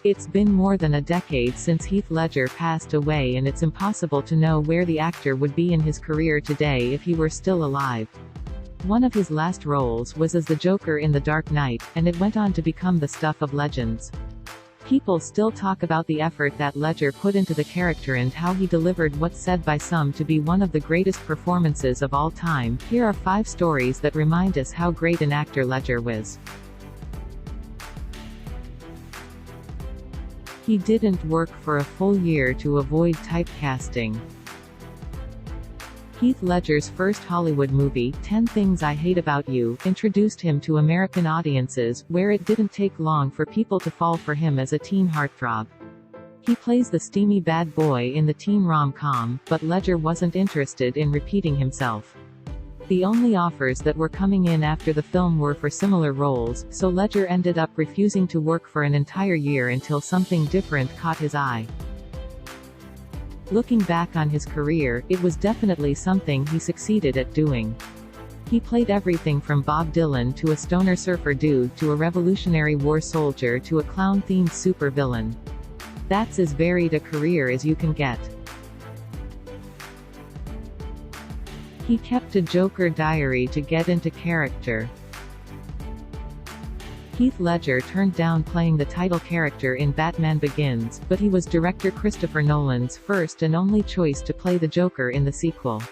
It's been more than a decade since Heath Ledger passed away, and it's impossible to know where the actor would be in his career today if he were still alive. One of his last roles was as the Joker in The Dark Knight, and it went on to become the stuff of legends. People still talk about the effort that Ledger put into the character and how he delivered what's said by some to be one of the greatest performances of all time. Here are 5 stories that remind us how great an actor Ledger was. He didn't work for a full year to avoid typecasting. Heath Ledger's first Hollywood movie, 10 Things I Hate About You, introduced him to American audiences, where it didn't take long for people to fall for him as a teen heartthrob. He plays the steamy bad boy in the teen rom-com, but Ledger wasn't interested in repeating himself. The only offers that were coming in after the film were for similar roles, so Ledger ended up refusing to work for an entire year until something different caught his eye. Looking back on his career, it was definitely something he succeeded at doing. He played everything from Bob Dylan to a stoner surfer dude to a Revolutionary War soldier to a clown-themed supervillain. That's as varied a career as you can get. He kept a Joker diary to get into character. Heath Ledger turned down playing the title character in Batman Begins, but he was director Christopher Nolan's first and only choice to play the Joker in the sequel.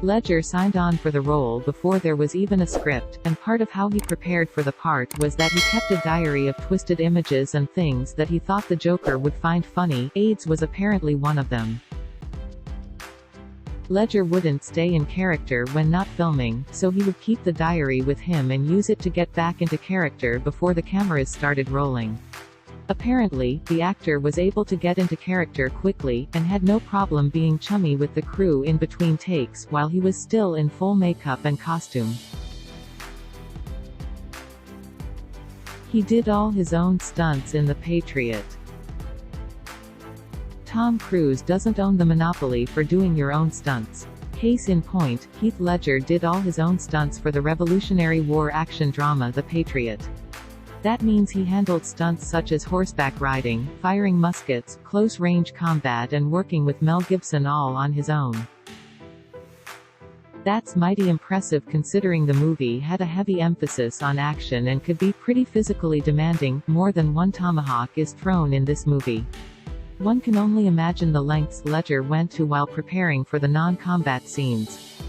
Ledger signed on for the role before there was even a script, and part of how he prepared for the part was that he kept a diary of twisted images and things that he thought the Joker would find funny. AIDS was apparently one of them. Ledger wouldn't stay in character when not filming, so he would keep the diary with him and use it to get back into character before the cameras started rolling. Apparently, the actor was able to get into character quickly, and had no problem being chummy with the crew in between takes while he was still in full makeup and costume. He did all his own stunts in The Patriot. Tom Cruise doesn't own the monopoly for doing your own stunts. Case in point, Heath Ledger did all his own stunts for the Revolutionary War action drama The Patriot. That means he handled stunts such as horseback riding, firing muskets, close-range combat and working with Mel Gibson all on his own. That's mighty impressive considering the movie had a heavy emphasis on action and could be pretty physically demanding. More than one tomahawk is thrown in this movie. One can only imagine the lengths Ledger went to while preparing for the non-combat scenes.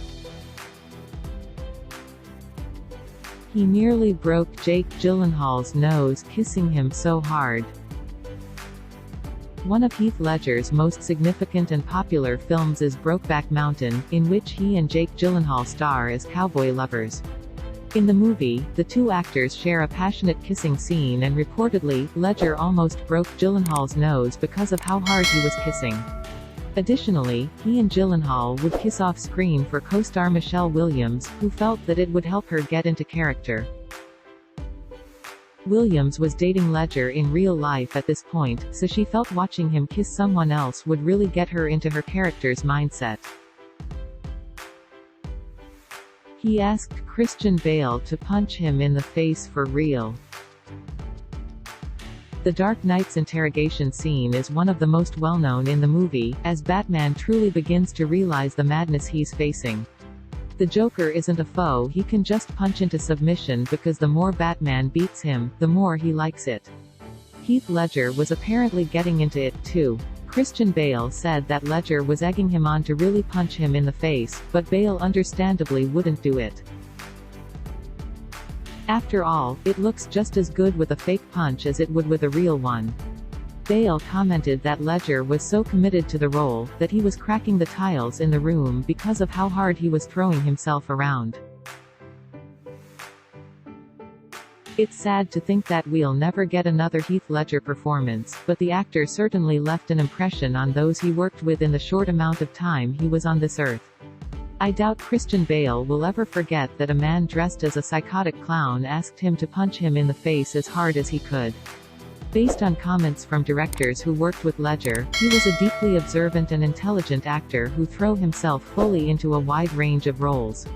He nearly broke Jake Gyllenhaal's nose kissing him so hard. One of Heath Ledger's most significant and popular films is Brokeback Mountain, in which he and Jake Gyllenhaal star as cowboy lovers. In the movie, the two actors share a passionate kissing scene, and reportedly, Ledger almost broke Gyllenhaal's nose because of how hard he was kissing. Additionally, he and Gyllenhaal would kiss off-screen for co-star Michelle Williams, who felt that it would help her get into character. Williams was dating Ledger in real life at this point, so she felt watching him kiss someone else would really get her into her character's mindset. He asked Christian Bale to punch him in the face for real. The Dark Knight's interrogation scene is one of the most well-known in the movie, as Batman truly begins to realize the madness he's facing. The Joker isn't a foe he can just punch into submission, because the more Batman beats him, the more he likes it. Heath Ledger was apparently getting into it, too. Christian Bale said that Ledger was egging him on to really punch him in the face, but Bale understandably wouldn't do it. After all, it looks just as good with a fake punch as it would with a real one. Bale commented that Ledger was so committed to the role, that he was cracking the tiles in the room because of how hard he was throwing himself around. It's sad to think that we'll never get another Heath Ledger performance, but the actor certainly left an impression on those he worked with in the short amount of time he was on this earth. I doubt Christian Bale will ever forget that a man dressed as a psychotic clown asked him to punch him in the face as hard as he could. Based on comments from directors who worked with Ledger, he was a deeply observant and intelligent actor who threw himself fully into a wide range of roles.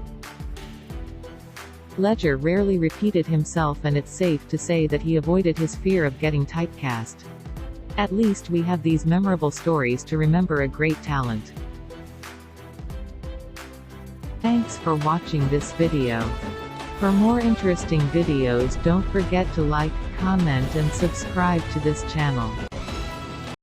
Ledger rarely repeated himself, and it's safe to say that he avoided his fear of getting typecast. At least we have these memorable stories to remember a great talent. Thanks for watching this video. For more interesting videos, don't forget to like, comment and subscribe to this channel.